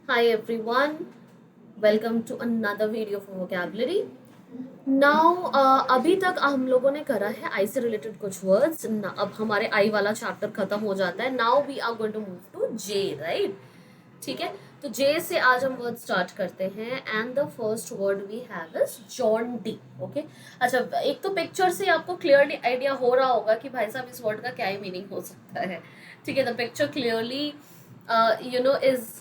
Hi everyone, welcome to another video for vocabulary. Now अभी तक हम लोगों ने करा है आई से रिलेटेड कुछ वर्ड्स. अब हमारे आई वाला चैप्टर खत्म हो जाता है. Now we are going to move to J, right? ठीक है, तो जे से आज हम वर्ड स्टार्ट करते हैं and the first word we have is jaunty. Okay, अच्छा, एक तो पिक्चर से आपको क्लियरली आइडिया हो रहा होगा कि भाई साहब इस वर्ड का क्या ही मीनिंग हो सकता है. ठीक है, the picture clearly is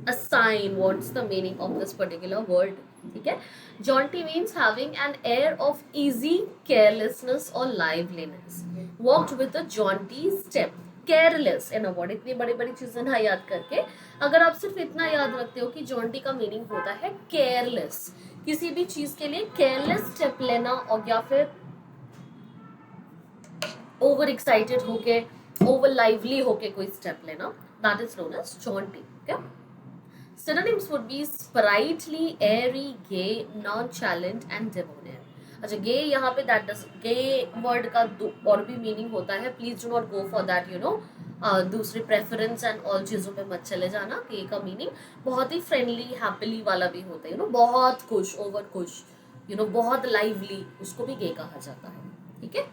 a sign what's the meaning of this particular word. ठीक है, jaunty means having an air of easy carelessness or liveliness, walked with a jaunty step, careless in a word. इतनी बड़ी बड़ी चीजें ना याद करके अगर आप सिर्फ इतना याद रखते हो कि जॉन्टी का मीनिंग होता है केयरलेस, किसी भी चीज के लिए केयरलेस स्टेप लेना, और या फिर ओवर एक्साइटेड होके, ओवर लाइवली होके कोई स्टेप लेना, that is known as jaunty. Okay, synonyms would be sprightly, airy, gay, nonchalant and debonair. अच्छा, गे यहाँ पे दैट डज गे वर्ड का और भी मीनिंग होता है. Please do not go for that दूसरी प्रेफरेंस एंड ऑल चीजों पे मत चले जाना. गे का मीनिंग बहुत ही फ्रेंडली, हैप्पीली वाला भी होता है. बहुत खुश, ओवर खुश, बहुत लाइवली, उसको भी गे कहा जाता है. ठीक है,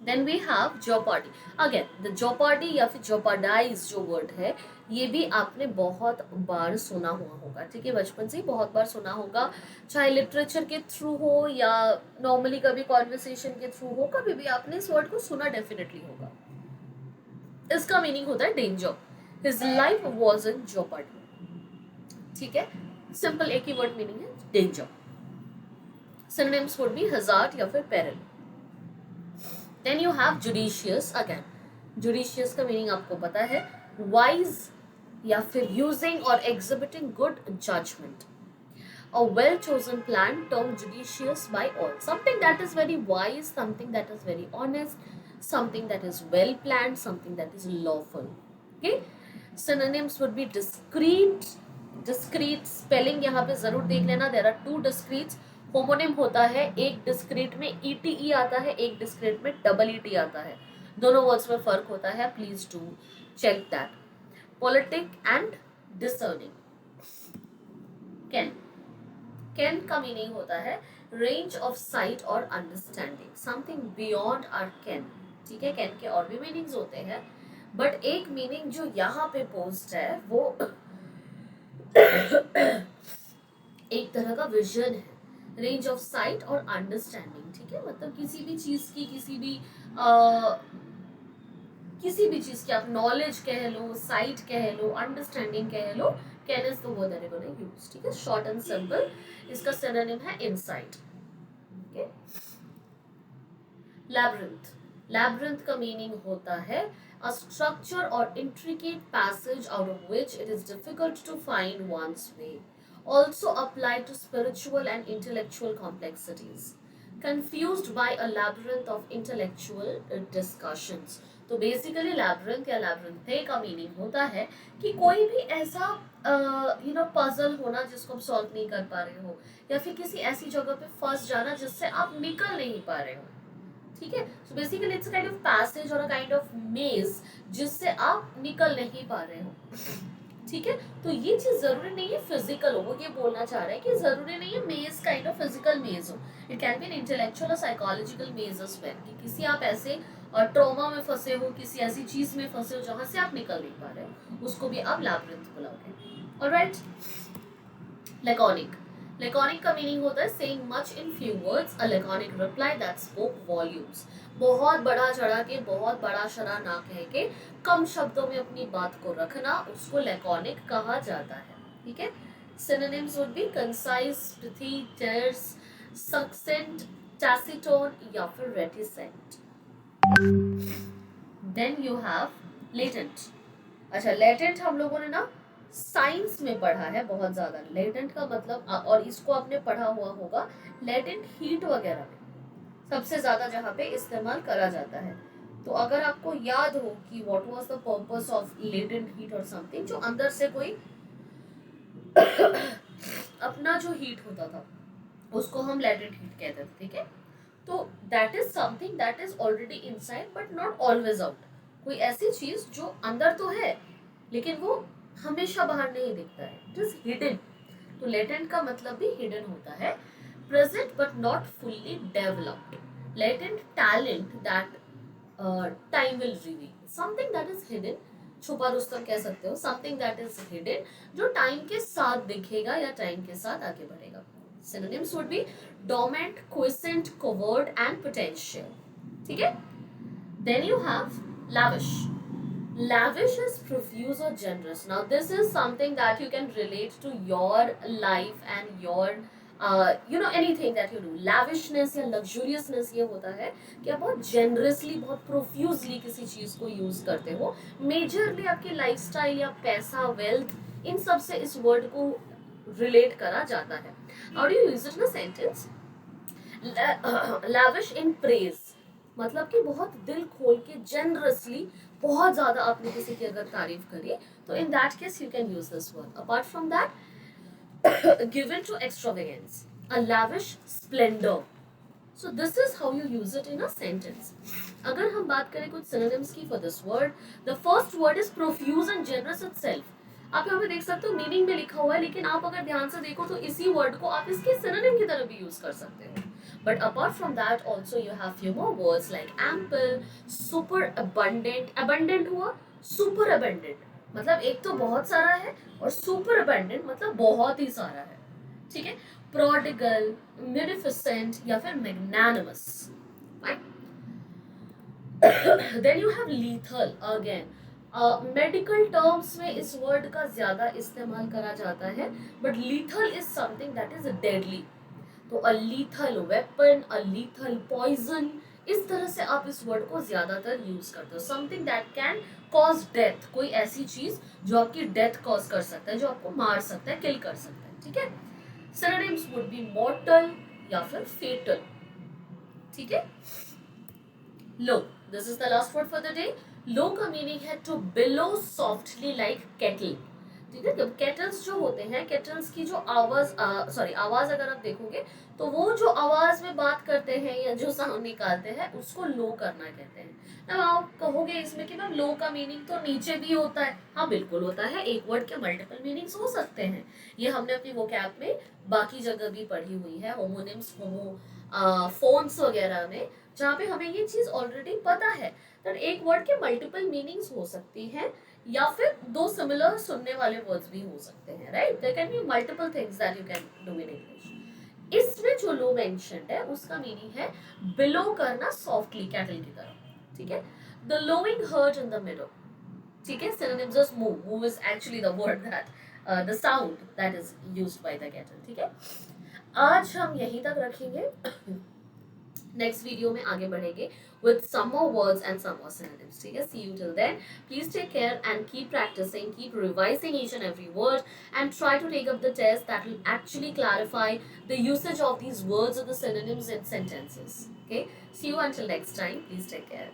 then we have jeopardy. Again the jeopardy या फिर jeopardize जो वर्ड है, ये भी आपने बहुत बार सुना हुआ होगा. ठीक है, बचपन से ही बहुत बार सुना होगा, चाहे लिटरेचर के थ्रू हो या नॉर्मली कभी कॉन्वर्सेशन के थ्रू हो, कभी भी आपने इस वर्ड को सुना डेफिनेटली होगा. इसका मीनिंग होता है danger. His life was in jeopardy. ठीक है, सिंपल एक ही वर्ड मीनिंग है, danger. Synonyms would be hazard या फिर peril. Then you have judicious. Again judicious का मीनिंग आपको पता है, वाइज या फिर यूजिंग और exhibiting good judgement. A well chosen plan termed judicious by all. Something that is very wise, something that is very honest, something that is well planned, something that is lawful. Okay, synonyms would be discreet. Discreet spelling यहाँ पे जरूर देख लेना. There are two discreets. Homonym होता है, एक discrete में ETE आता है, एक डिस्क्रीट में EET आता है. दोनों वर्ड्स में फर्क होता है, please do check that. Politic and discerning. Ken. Ken का मीनिंग होता है रेंज ऑफ साइट और understanding, something beyond our ken. ठीक है, कैन के और भी मीनिंग्स होते हैं, बट एक मीनिंग जो यहाँ पे पोस्ट है वो एक तरह का विजन है, रेंज ऑफ साइट और अंडरस्टैंडिंग. ठीक है, मतलब किसी भी चीज की, किसी भी चीज की आप नॉलेज कह लो, साइट कह लो, अंडरस्टैंडिंग कह लो, ken is the word that I gonna use. ठीक है, शॉर्ट एंड सिंपल. इसका सिनोनिम है इनसाइट. Okay, labyrinth. लैब्रिंथ का मीनिंग होता है a structure or intricate passage out of which it is difficult to find one's way. Also applied to spiritual and intellectual complexities. Confused by a labyrinth of intellectual discussions. तो basically labyrinth या लैब्रिंथे का meaning होता है कि कोई भी ऐसा puzzle होना जिसको आप सॉल्व नहीं कर पा रहे हो, या फिर किसी ऐसी जगह पे फंस जाना जिससे आप निकल नहीं पा रहे हो. ठीक है, so basically it's kind of passage और अ काइंड ऑफ मेज जिससे आप निकल नहीं पा रहे हो. ठीक है, तो ये चीज जरूरी नहीं है फिजिकल हो, वो ये बोलना चाह रहा है कि जरूरी नहीं है मेज काइंड ऑफ फिजिकल मेज हो. It can be an intellectual और साइकोलॉजिकल मेज एज वेल, कि किसी आप ऐसे ट्रॉमा में फंसे हो, किसी ऐसी चीज में फंसे हो जहां से आप निकल नहीं पा रहे हो, उसको भी आप लैब्रिंथ बुलाओगे. Alright, laconic. लैकोनिक का मीनिंग होता है saying much in few words, a laconic reply that spoke volumes. बहुत बड़ा चढ़ा के, बहुत बड़ा शरा ना कह के, कम शब्दों में अपनी बात को रखना, उसको लैकोनिक कहा जाता है. ठीक है, synonyms would be concise, pithy, terse, succinct, taciturn या फिर reticent. Then you have latent. अच्छा, लेटेंट हम लोगों ने ना साइंस में पढ़ा है बहुत ज्यादा. लेटेंट का मतलब, और इसको आपने पढ़ा हुआ होगा लेटेंट हीट वगैरह में, सबसे ज्यादा जहाँ पे इस्तेमाल करा जाता है. तो अगर आपको याद हो कि what was the purpose of latent heat और समथिंग, जो अंदर से कोई अपना जो हीट होता था उसको हम लेटेंट हीट कहते थे. ठीक है, तो that is something that is already inside but not always out. कोई ऐसी चीज जो अंदर तो है लेकिन वो हमेशा बाहर नहीं दिखता है, इट इज हिडन। तो लेटेंट का मतलब भी हिडन होता है, present but not fully developed, latent talent that time will reveal, something that is hidden, छुपा रुस्तम कह सकते हो, समथिंग दैट इज हिडन जो टाइम के साथ दिखेगा या टाइम के साथ आगे बढ़ेगा। Synonyms would be dormant, quiescent, covert and potential. ठीक है? Then you have lavish. Lavish is profuse or generous. Now this is something that you can relate to your life and your anything that you do. Lavishness या luxuriousness ये होता है कि आप बहुत generously, बहुत profusely किसी चीज को use करते हो। Majorly आपकी lifestyle या पैसा, wealth, इन सब से इस word को relate करा जाता है। How do you use it in a sentence? Lavish in praise, मतलब कि बहुत दिल खोल के generously, बहुत ज्यादा आपने किसी की अगर तारीफ करी, तो in that case you can use this word. Apart from that, given to extravagance, a lavish splendor. So this is how you use it in a sentence. अगर हम बात करें कुछ synonyms की for this word, the first word is profuse and generous itself. आप यहाँ पे देख सकते हो मीनिंग में लिखा हुआ है, लेकिन आप अगर ध्यान से देखो तो इसी वर्ड को आप इसके सिनोनिम की तरह भी यूज कर सकते हो। But apart from that also you have few more words like ample, super abundant, abundant हुआ, super abundant मतलब एक तो बहुत सारा है, और super abundant मतलब बहुत ही सारा है, ठीक है। prodigal, munificent या फिर magnanimous, right? Then you have lethal again. Medical terms में इस वर्ड का ज्यादा इस्तेमाल करा जाता है, but lethal is something that is deadly. तो अ लीथल वेपन, अ लीथल पॉइजन, इस तरह से आप इस वर्ड को ज्यादातर यूज करते हो। Something that can cause death, कोई ऐसी चीज जो आपकी डेथ कॉज कर सकता है, जो आपको मार सकता है, किल कर सकता है, ठीक है। सिनोनिम्स वुड बी मॉर्टल या फिर फेटल, ठीक है। Low, this is the last word for the day. Low का मीनिंग है to bellow softly like kettle, ठीक है। केटल्स जो होते हैं, केटल्स की जो आवाज आवाज अगर आप देखोगे तो वो जो आवाज में बात करते हैं या जो साउंड निकालते हैं उसको लो करना कहते हैं। अब आप कहोगे इसमें कि मैम लो का मीनिंग तो नीचे भी होता है। हाँ बिल्कुल होता है, एक वर्ड के मल्टीपल मीनिंग्स हो सकते हैं, ये हमने अपनी वोकैब में बाकी जगह भी पढ़ी हुई है, होमोनिम्स, होमो फोन्स वगैरह में, जहाँ पे हमें ये चीज ऑलरेडी पता है। तो एक वर्ड के मल्टीपल मीनिंग्स हो सकती हैं, या फिर दो सिमिलर सुनने वाले वर्ड्स भी हो सकते हैं, right. There can be multiple things that you can do in English. इसमें जो लो मेंशन्ड है उसका मीनिंग है बिलो करना सॉफ्टली, कैटल की तरह, ठीक है। The lowing herd in the middle, ठीक है। Synonyms just moo, moo is actually the word that the sound that is used by the cattle, ठीक है। आज हम यहीं तक रखेंगे, नेक्स्ट वीडियो में आगे बढ़ेंगे with some more words and some more synonyms, ठीक है। See you till then, please take care and keep practicing, keep revising each and every word and try to take up the test that will actually clarify the usage of these words or the synonyms in sentences, okay। See you until next time, please take care.